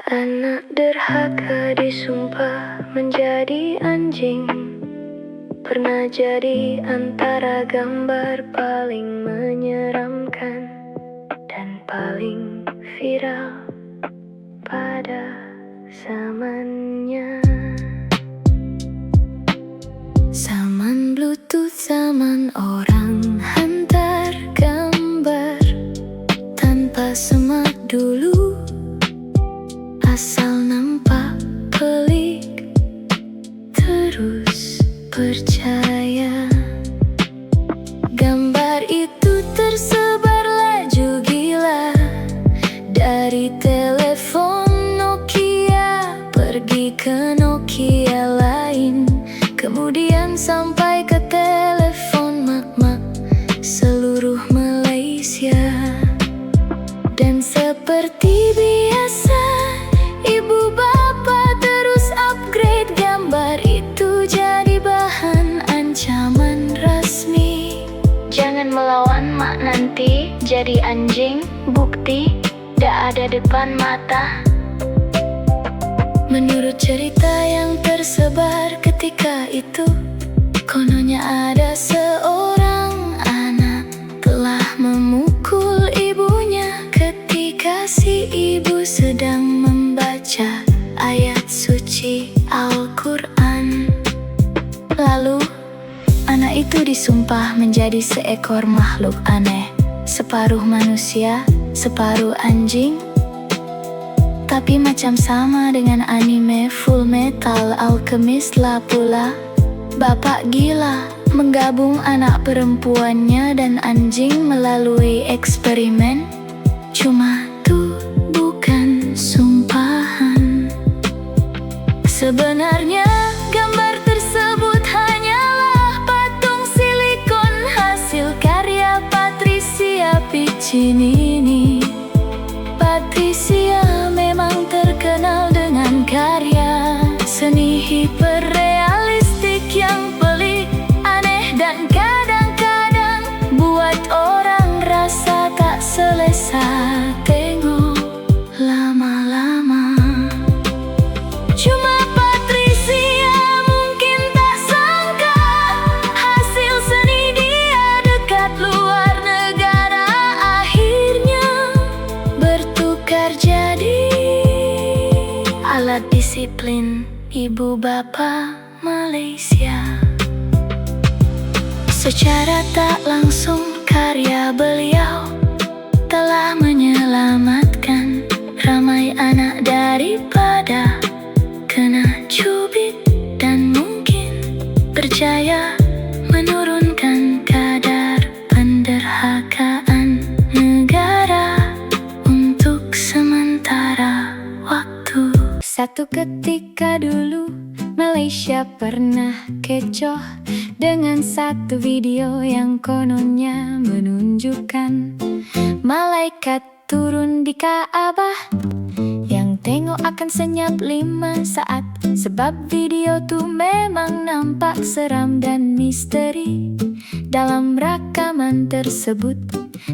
Anak derhaka disumpah menjadi anjing. Pernah jadi antara gambar paling menyeramkan dan paling viral pada zamannya. Zaman Bluetooth, zaman orang hantar gambar tanpa semak dulu. Asal nampak pelik, terus percaya. Gambar itu tersebar laju gila, dari telepon Nokia pergi ke Nokia lain, kemudian sampai ke telepon mak-mak seluruh Malaysia. Dan seperti biasa, ibu bapa terus upgrade gambar itu jadi bahan ancaman resmi. Jangan melawan mak nanti jadi anjing, bukti dak ada depan mata. Menurut cerita yang tersebar ketika itu, kononnya ada seorang anak telah memukul ibunya ketika si ibu sedang membaca ayat suci Al-Quran. Lalu, anak itu disumpah menjadi seekor makhluk aneh, separuh manusia, separuh anjing. Tapi macam sama dengan anime Full Metal Alchemist lah pula. Bapak gila menggabung anak perempuannya dan anjing melalui eksperimen. Cuma tuh bukan sumpahan. Sebenarnya gambar tersebut hanyalah patung silikon hasil karya Patricia Piccinini. Patricia memang terkenal dengan karya seni hiperrealistik yang pelik, aneh, dan kadang-kadang buat orang rasa tak selesa tengok lama-lama. Cuma Patricia mungkin tak sangka hasil seni dia dekat luar negara akhirnya bertukar jadi alat disiplin ibu bapa Malaysia. Secara tak langsung karya beliau telah menyelamatkan ramai anak daripada kena cubit, dan mungkin berjaya menurunkan kadar penderhakaan negara untuk sementara waktu. Satu ketika dulu Malaysia pernah kecoh dengan satu video yang kononnya menunjukkan malaikat turun di Kaabah. Yang tengok akan senyap 5 saat, sebab video tuh memang nampak seram dan misteri. Dalam rekaman tersebut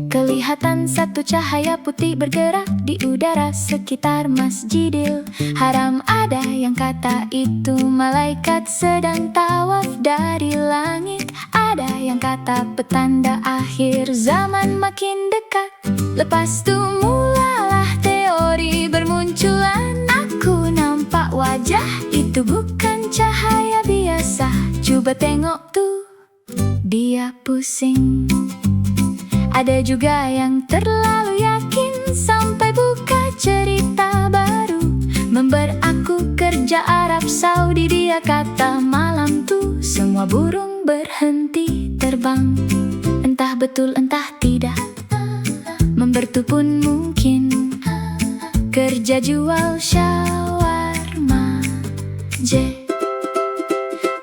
kelihatan satu cahaya putih bergerak di udara sekitar Masjidil Haram. Ada yang kata itu malaikat sedang tawaf dari langit, ada yang kata petanda akhir zaman makin dekat. Lepas tu mulalah teori bermunculan. Aku nampak wajah itu bukan cahaya biasa. Coba tengok tuh, dia pusing. Ada juga yang terlalu yakin sampai buka cerita baru. Member aku kerja Arab Saudi, dia kata malam tuh semua burung berhenti terbang. Entah betul entah tidak, member tuh pun mungkin kerja jual shawarma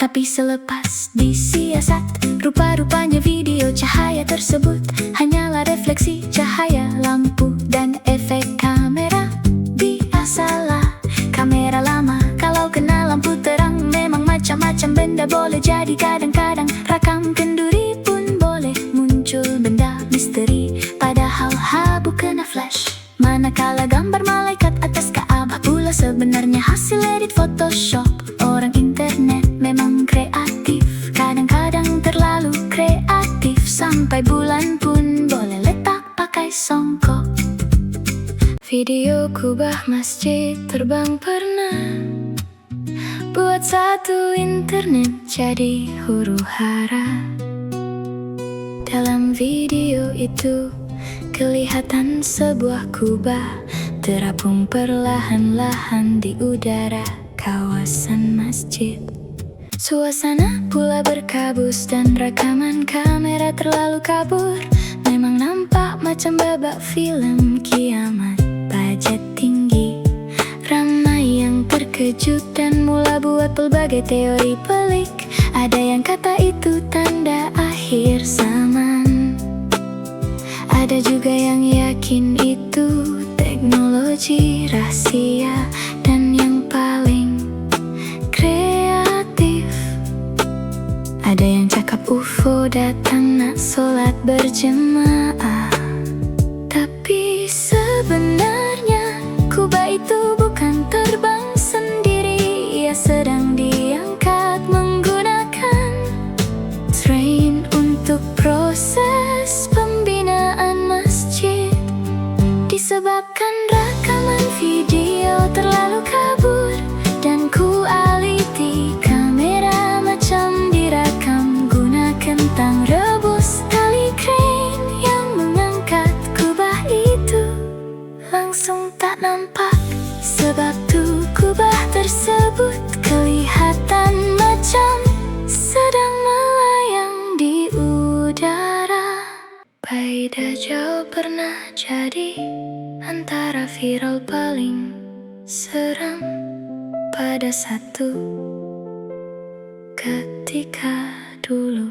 Tapi selepas disiasat, rupa-rupanya video cahaya tersebut hanyalah refleksi cahaya lampu dan efek kamera. Biasalah kamera lama, kalau kena lampu terang memang macam-macam benda boleh jadi. Kadang-kadang rakam kenduri pun boleh muncul benda misteri, padahal bukan flash. Manakala gambar malaikat atas Kaabah pula Bila sebenarnya hasil edit Photoshop. Orang internet memang kreatif, kadang-kadang terlalu kreatif. Sampai bulan pun boleh letak pakai songkok. Video kubah masjid terbang pernah buat satu internet jadi huru hara. Dalam video itu kelihatan sebuah kubah terapung perlahan-lahan di udara kawasan masjid. Suasana pula berkabus dan rekaman kamera terlalu kabur. Memang nampak macam babak film kiamat. Budget tinggi, ramai yang terkejut dan mula buat pelbagai teori pelik. Ada yang kata itu tanda akhir zaman, ada juga yang yakin itu teknologi rahasia. Dan yang paling kreatif, ada yang cakap UFO datang nak solat berjemaah. Tapi sebenarnya kubah itu bukan terbang sendiri. Ia sedang diangkat menggunakan train untuk proses pembinaan masjid. Disebabkan rekaman video terlalu kabur dan kualiti kamera macam direkam gunakan tang rebus. Tali crane yang mengangkat kubah itu langsung tak nampak. Sebab tu kubah tersebut kelihatan macam sedang melayang di udara. Bayi Dajjal pernah jadi antara viral paling seram pada satu ketika dulu.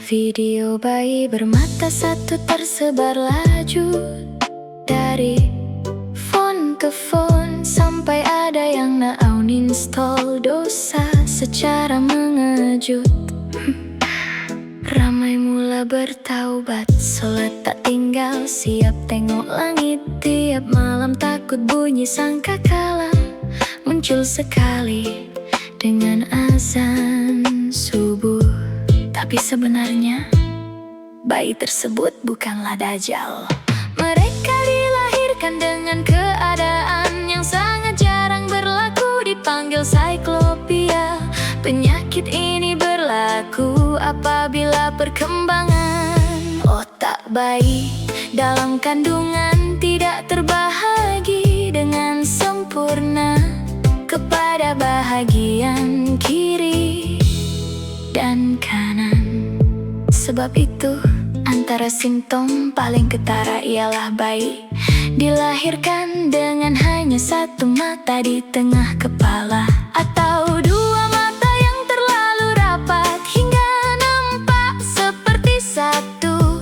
Video bayi bermata satu tersebar laju dari phone ke phone, sampai ada yang nak uninstall dosa secara mengejut. Ramai mula bertaubat, solat tak tinggal, siap tengok langit tiap malam. Takut bunyi sangkakala muncul sekali dengan azan subuh. Tapi sebenarnya bayi tersebut bukanlah Dajjal. Mereka dilahirkan dengan keadaan yang sangat jarang berlaku, dipanggil Cyclopia. Penyakit ini berlaku apabila perkembangan otak bayi dalam kandungan tidak terbahagi dengan sempurna kepada bahagian kiri dan kanan. Sebab itu antara simptom paling ketara ialah bayi dilahirkan dengan hanya satu mata di tengah kepala, atau dua mata yang terlalu rapat hingga nampak seperti satu.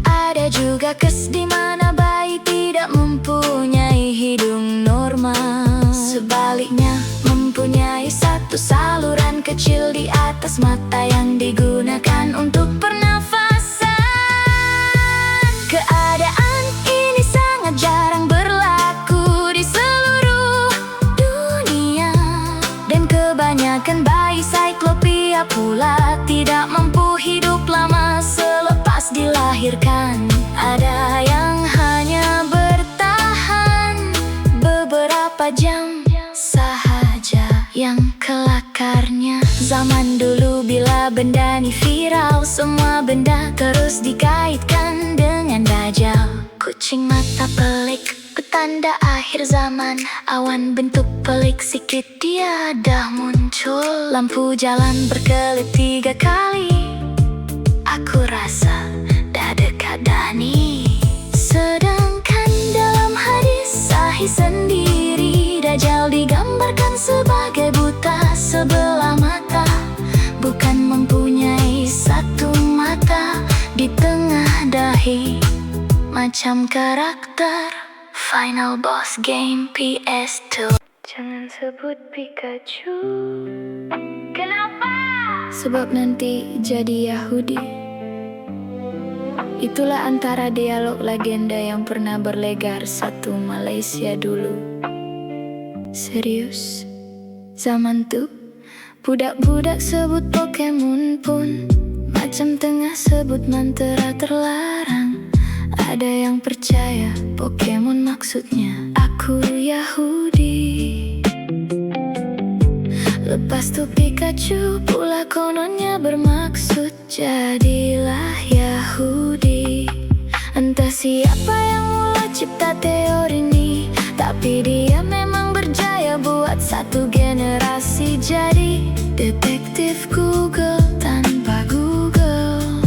Ada juga kes di mana bayi tidak mempunyai hidung normal, sebaliknya mempunyai satu saluran kecil di atas mata yang digunakan untuk pernafasan. Keadaan ini sangat jarang berlaku di seluruh dunia, dan kebanyakan bayi Cyclopia pula tidak mampu hidup lama selepas dilahirkan. Ada yang hanya bertahan beberapa jam sahaja. Yang kelakarnya, zaman dulu bila benda ni viral, semua benda terus dikaitkan dengan Dajjal. Kucing mata pelik, petanda akhir zaman. Awan bentuk pelik sikit dia dah muncul. Lampu jalan berkelip 3 kali. Aku rasa dah dekat dah ni. Sedangkan dalam hadis sahih sendiri, Dajjal digambarkan sebagai buta sebelah mata, bukan mempunyai satu mata di tengah dahi, macam karakter Final Boss Game PS2. Jangan sebut Pikachu. Kenapa? Sebab nanti jadi Yahudi. Itulah antara dialog legenda yang pernah berlegar satu Malaysia dulu. Serius, zaman tuh budak-budak sebut Pokemon pun macam tengah sebut mantra terlarang. Ada yang percaya Pokemon maksudnya aku Yahudi. Lepas tu Pikachu pula kononnya bermaksud jadilah Yahudi. Entah siapa yang mula cipta teori ini, tapi dia memang berjaya buat satu generasi jadi detektif Google tanpa Google.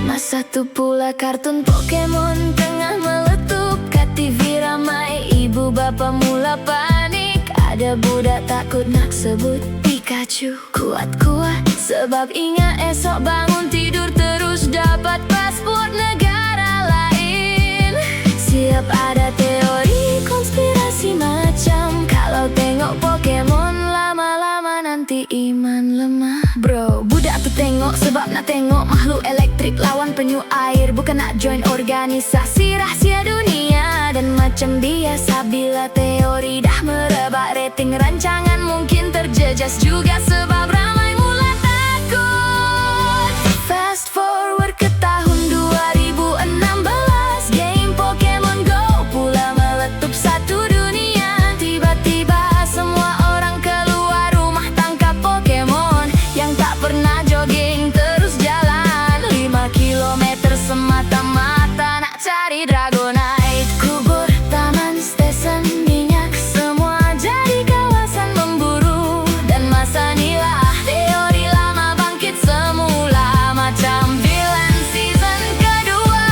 Masa tu pula kartun Pokemon tengah meletup, kat TV ramai ibu bapa mula panik. Ada budak takut nak sebut Pikachu kuat-kuat, sebab ingat esok bangun tidur terus dapat paspor negara lain. Siap ada teori konspirasi macam kalau tengok Pokemon lama-lama nanti iman lemah. Bro, budak tu tengok sebab nak tengok makhluk elektrik lawan penyu air, bukan nak join organisasi rahsia dunia. Dan macam biasa bila teori dah merebak, rating rancangan mungkin terjejas juga sebab ramai mula takut. Fast forward ke tahun 2016, game Pokemon Go pula meletup satu dunia. Tiba-tiba semua orang keluar rumah tangkap Pokemon. Yang tak pernah jogging terus jalan 5 kilometer semata-mata nak cari Dragonite. Kubur, taman, stesen minyak, semua jadi kawasan memburu. Dan masa inilah teori lama bangkit semula, macam villain season kedua.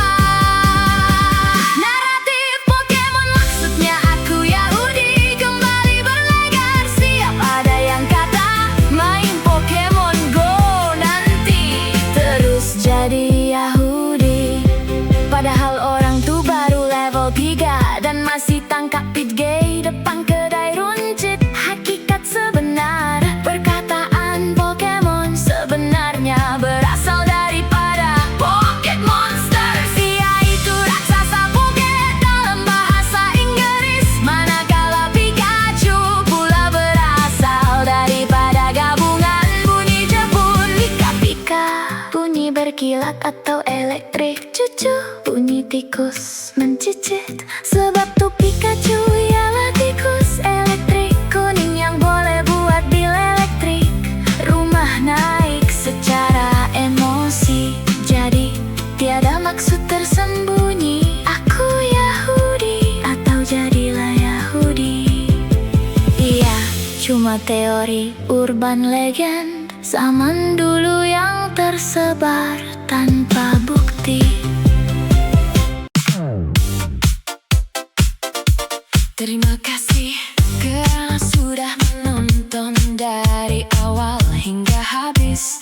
Naratif Pokemon maksudnya aku Yahudi kembali berlegar. Siap ada yang kata main Pokemon Go nanti terus jadi Yahudi. Padahal orang tu baru level 3 dan masih tangkap pit gay depan kedai runcit. Hakikat sebenar perkataan Pokemon sebenarnya berasal daripada Pocket Monsters. Ia itu raksasa Pocket dalam bahasa Inggris, manakala Pikachu pula berasal daripada gabungan bunyi Jepun. Pika-pika, bunyi berkilat atau elektrik. Cucu, bunyi tikus mencicit, sebab tu Pikachu ialah tikus elektrik kuning yang boleh buat bil elektrik rumah naik secara emosi. Jadi tiada maksud tersembunyi aku Yahudi atau jadilah Yahudi. Iya, cuma teori urban legend zaman dulu yang tersebar tanpa bukti. Terima kasih kerana sudah menonton dari awal hingga habis.